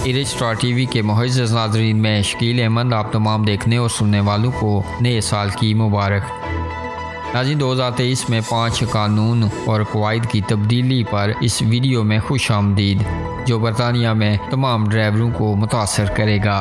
इरिस्ट्रा TV के मुअज़्ज़ज़ नाज़रीन में शकील अहमद आप तमाम देखने और सुनने वालों को नए साल की मुबारक। नाज़रीन 2023 में 5 कानून और कवायद की तब्दीली पर इस वीडियो में खुश आमदीद, जो बरतानिया में तमाम ड्राइवरों को मुतासर करेगा।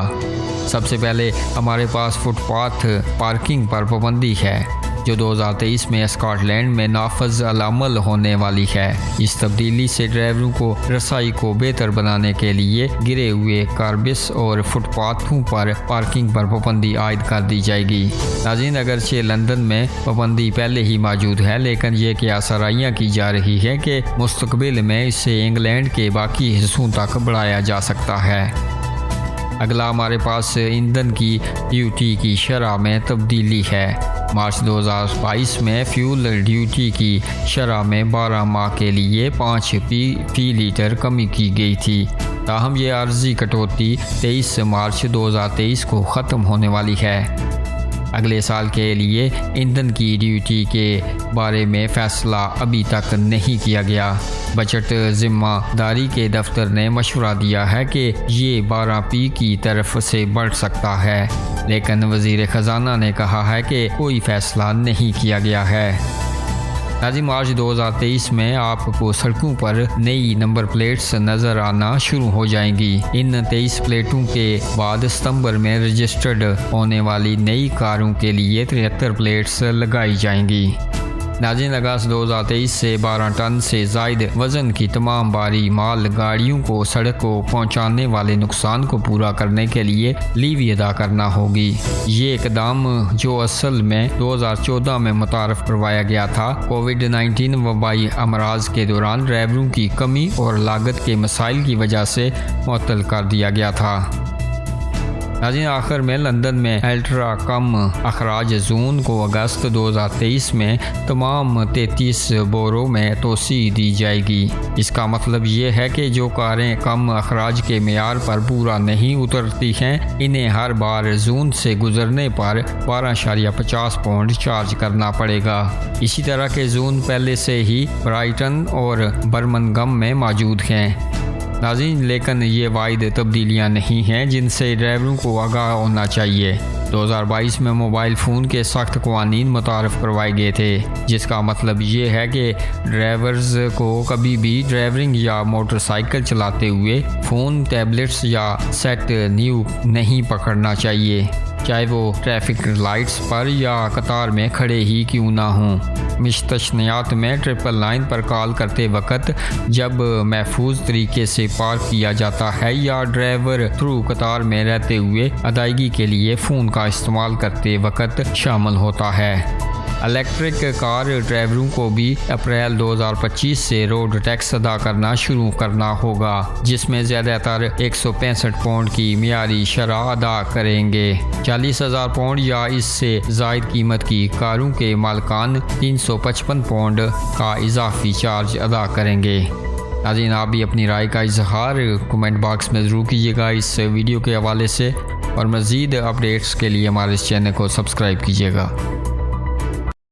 सबसे पहले हमारे पास फुटपाथ पार्किंग पर पाबंदी है, जो 2023 में स्कॉटलैंड में नाफज अल-अमल होने वाली है। इस तब्दीली से ड्राइवरों को रसाई को बेहतर बनाने के लिए गिरे हुए कार्बिस और फुटपाथों पर पार्किंग पर पाबंदी आयद कर दी जाएगी। नाज़रीन, अगरचे लंदन में पाबंदी पहले ही मौजूद है, लेकिन ये क्या सराहियाँ की जा रही है कि मुस्तकबिल में इसे इंग्लैंड के बाकी हिस्सों तक बढ़ाया जा सकता है। अगला हमारे पास ईंधन की ड्यूटी की शरह में तब्दीली है। मार्च 2022 में फ्यूल ड्यूटी की शरह में 12 माह के लिए 5p फी लीटर कमी की गई थी। ताहम ये आर्जी कटौती 23 मार्च 2023 को ख़त्म होने वाली है। अगले साल के लिए ईंधन की ड्यूटी के बारे में फ़ैसला अभी तक नहीं किया गया। बजट ज़िम्मेदारी के दफ्तर ने मशवरा दिया है कि ये 12p की तरफ से बढ़ सकता है, लेकिन वज़ीर ख़जाना ने कहा है कि कोई फ़ैसला नहीं किया गया है। नाज़रीन, मार्च 2023 में आपको सड़कों पर नई नंबर प्लेट्स नज़र आना शुरू हो जाएंगी। इन 23 प्लेटों के बाद सितंबर में रजिस्टर्ड होने वाली नई कारों के लिए 73 प्लेट्स लगाई जाएंगी। नाज़रीन, अगस्त 2023 से 12 टन से ज़ायद वज़न की तमाम भारी माल गाड़ियों को सड़क को पहुंचाने वाले नुकसान को पूरा करने के लिए लीवी अदा करना होगी। ये इकदाम, जो असल में 2014 में मुतारफ़ करवाया गया था, कोविड-19 वबाई अमराज के दौरान ड्राइवरों की कमी और लागत के मसाइल की वजह से मुअत्तल कर दिया गया था। नाज़रीन, आखिर में लंदन में अल्ट्रा कम अखराज जोन को अगस्त 2023 में तमाम 33 बोरों में तोसी दी जाएगी। इसका मतलब ये है कि जो कारें कम अखराज के मेयार पर पूरा नहीं उतरती हैं, इन्हें हर बार जोन से गुजरने पर 12.50 पाउंड चार्ज करना पड़ेगा। इसी तरह के जोन पहले से ही ब्राइटन और बर्मिंघम में मौजूद हैं। नाज़रीन, लेकिन ये वाइद तब्दीलियाँ नहीं हैं जिनसे ड्राइवरों को आगाह होना चाहिए। 2022 में मोबाइल फ़ोन के सख्त कवानीन मुतारफ़ करवाए गए थे, जिसका मतलब ये है कि ड्राइवर्स को कभी भी ड्राइविंग या मोटरसाइकिल चलाते हुए फ़ोन, टैबलेट्स या सेट न्यू नहीं पकड़ना चाहिए, चाहे वो ट्रैफिक लाइट्स पर या कतार में खड़े ही क्यों ना हों। मुस्तस्नियात में 999 पर कॉल करते वक्त जब महफूज तरीके से पार्क किया जाता है या ड्राइवर थ्रू कतार में रहते हुए अदायगी के लिए फ़ोन का इस्तेमाल करते वक्त शामिल होता है। इलेक्ट्रिक कार ड्राइवरों को भी अप्रैल 2025 से रोड टैक्स अदा करना शुरू करना होगा, जिसमें ज़्यादातर 165 पाउंड की मियारी शरह अदा करेंगे। 40,000 पाउंड या इससे ज़ायद कीमत की कारों के मालिकान 355 पाउंड का इजाफी चार्ज अदा करेंगे। नाज़रीन, आप भी अपनी राय का इजहार कमेंट बॉक्स में ज़रूर कीजिएगा इस वीडियो के हवाले से, और मज़ीद अपडेट्स के लिए हमारे इस चैनल को सब्सक्राइब कीजिएगा।